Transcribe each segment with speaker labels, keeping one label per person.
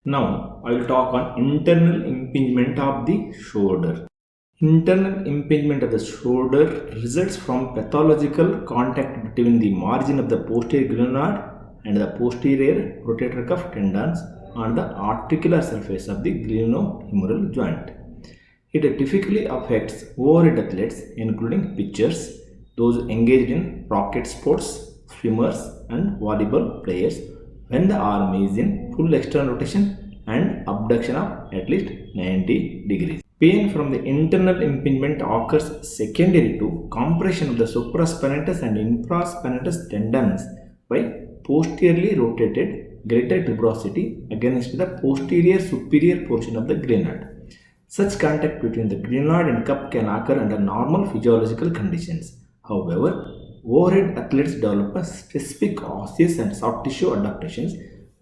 Speaker 1: Now I will talk on internal impingement of the shoulder. Internal impingement of the shoulder results from pathological contact between the margin of the posterior glenoid and the posterior rotator cuff tendons on the articular surface of the glenohumeral joint. It typically affects overweight athletes, including pitchers, those engaged in racket sports, swimmers, and volleyball players, when the arm is in full external rotation and abduction of at least 90 degrees. Pain from the internal impingement occurs secondary to compression of the supraspinatus and infraspinatus tendons by posteriorly rotated greater tuberosity against the posterior superior portion of the glenoid. Such contact between the glenoid and cup can occur under normal physiological conditions. However, overhead athletes develop a specific osseous and soft tissue adaptations,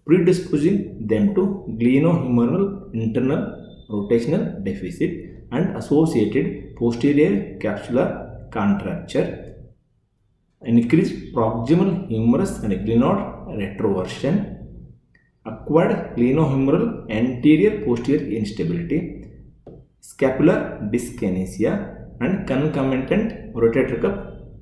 Speaker 1: predisposing them to glenohumeral internal rotational deficit and associated posterior capsular contracture, increased proximal humerus and glenoid retroversion, acquired glenohumeral anterior posterior instability, scapular dyskinesia, and concomitant rotator cuff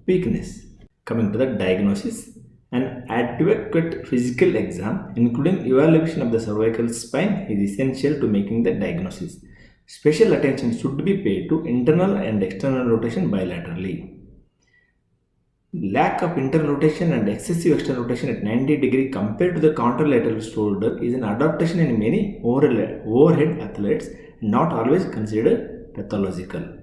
Speaker 1: weakness. Coming to the diagnosis, an adequate physical exam, including evaluation of the cervical spine, is essential to making the diagnosis. Special attention should be paid to internal and external rotation bilaterally. Lack of internal rotation and excessive external rotation at 90 degree compared to the contralateral shoulder is an adaptation in many overhead athletes, not always considered pathological.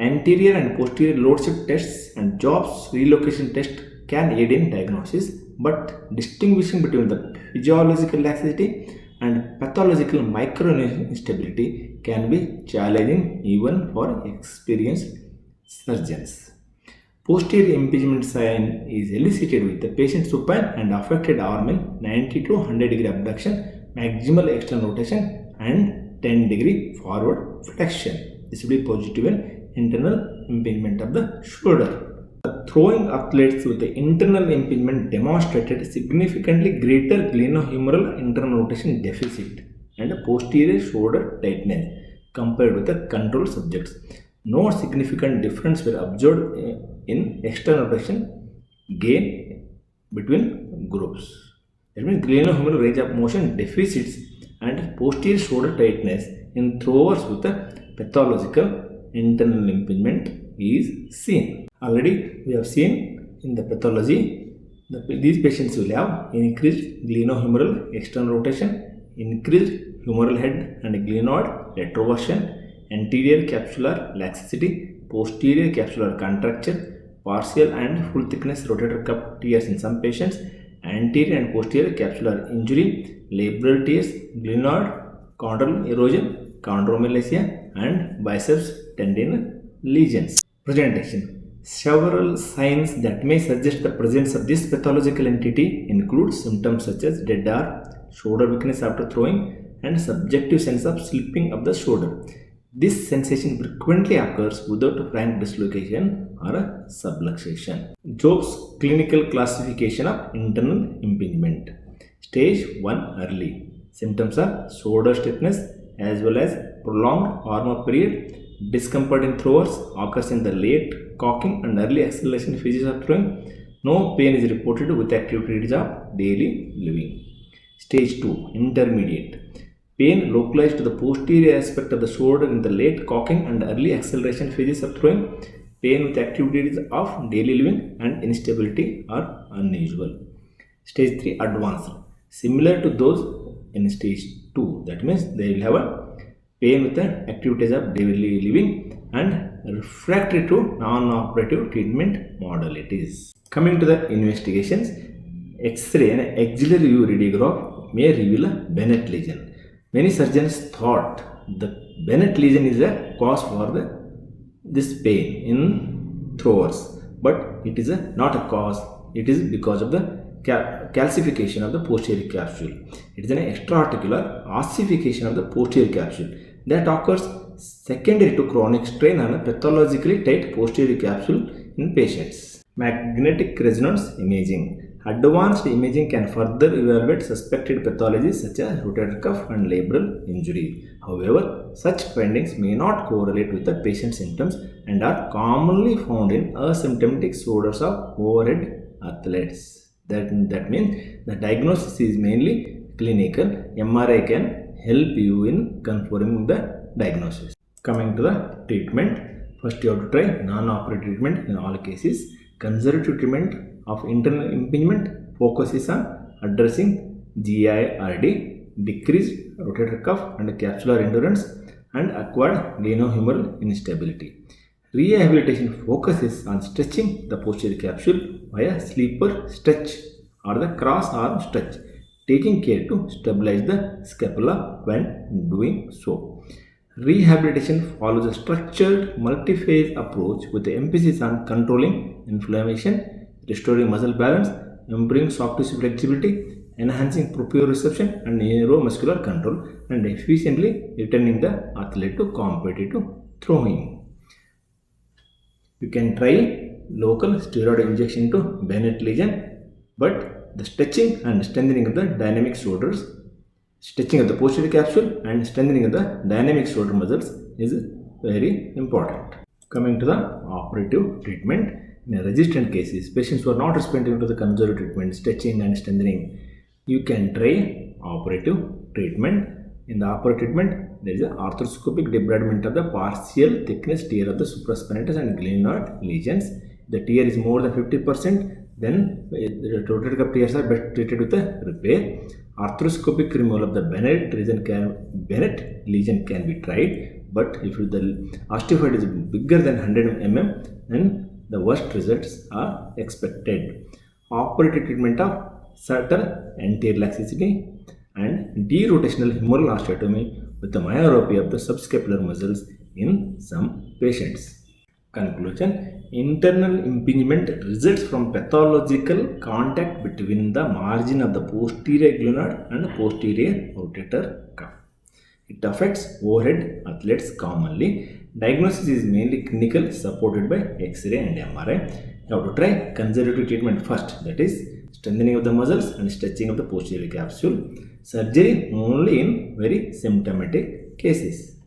Speaker 1: Anterior and posterior load shift tests and jobs relocation test can aid in diagnosis, but distinguishing between the physiological laxity and pathological microinstability can be challenging even for experienced surgeons. Posterior impingement sign is elicited with the patient supine and affected arm in 90 to 100 degree abduction, maximal external rotation, and 10 degree forward flexion. This will be positive in internal impingement of the shoulder. The throwing athletes with the internal impingement demonstrated significantly greater glenohumeral internal rotation deficit and posterior shoulder tightness compared with the control subjects. No significant difference were observed in external rotation gain between groups. That means glenohumeral range of motion deficits and posterior shoulder tightness in throwers with a pathological internal impingement is seen. Already we have seen in the pathology that these patients will have increased glenohumeral external rotation, increased humeral head and glenoid retroversion, anterior capsular laxity, posterior capsular contracture, partial and full thickness rotator cuff tears in some patients, anterior and posterior capsular injury, labral tears, glenoid, chondral erosion, chondromalacia, and biceps tendon lesions. Presentation. Several signs that may suggest the presence of this pathological entity include symptoms such as dead arm, shoulder weakness after throwing, and subjective sense of slipping of the shoulder. This sensation frequently occurs without frank dislocation or a subluxation. Job's clinical classification of internal impingement. Stage 1 early. Symptoms are shoulder stiffness as well as prolonged warm-up period. Discomfort in throwers occurs in the late cocking and early acceleration phases of throwing. No pain is reported with activities of daily living. Stage 2 intermediate. Pain localized to the posterior aspect of the shoulder in the late cocking and early acceleration phases of throwing. Pain with activities of daily living and instability are unusual. Stage 3 advanced. Similar to those in stage 2. That means they will have a pain with the activities of daily living and refractory to non-operative treatment modalities. Coming to the investigations, X-ray and axillary view radiograph may reveal a Bennett lesion. Many surgeons thought the Bennett lesion is a cause for this pain in throwers, but it is not a cause. It is because of the calcification of the posterior capsule. It is an extra-articular ossification of the posterior capsule that occurs secondary to chronic strain on a pathologically tight posterior capsule in patients. Magnetic resonance imaging. Advanced imaging can further evaluate suspected pathologies such as rotator cuff and labral injury. However, such findings may not correlate with the patient's symptoms and are commonly found in asymptomatic shoulders of overhead athletes. That means the diagnosis is mainly clinical. MRI can help you in confirming the diagnosis. Coming to the treatment, first you have to try non-operative treatment in all cases. Conservative treatment of internal impingement focuses on addressing GIRD, decreased rotator cuff and capsular endurance, and acquired glenohumeral instability. Rehabilitation focuses on stretching the posterior capsule via sleeper stretch or the cross arm stretch, taking care to stabilize the scapula when doing so. Rehabilitation follows a structured multi-phase approach with the emphasis on controlling inflammation, restoring muscle balance, improving soft tissue flexibility, enhancing proprioception and neuromuscular control, and efficiently returning the athlete to competitive throwing. You can try local steroid injection to Bennett lesion, but the stretching and strengthening of the dynamic shoulders, stretching of the posterior capsule and strengthening of the dynamic shoulder muscles is very important. Coming to the operative treatment, in resistant cases, patients who are not responding to the conservative treatment, stretching and strengthening, you can try operative treatment. In the operative treatment, there is an arthroscopic debridement of the partial thickness tear of the supraspinatus and glenoid lesions. The tear is more than 50%, then the rotator cuff tears are best treated with a repair. Arthroscopic removal of the Bennett lesion can be tried, but if the osteophyte is bigger than 100 mm, then the worst results are expected. Operative treatment of subtle anterior laxity and derotational humeral osteotomy with the myopia of the subscapular muscles in some patients. Conclusion: internal impingement results from pathological contact between the margin of the posterior glenoid and the posterior rotator cuff. It affects overhead athletes commonly. Diagnosis is mainly clinical, supported by X-ray and MRI. You have to try conservative treatment first, that is strengthening of the muscles and stretching of the posterior capsule. Surgery only in very symptomatic cases.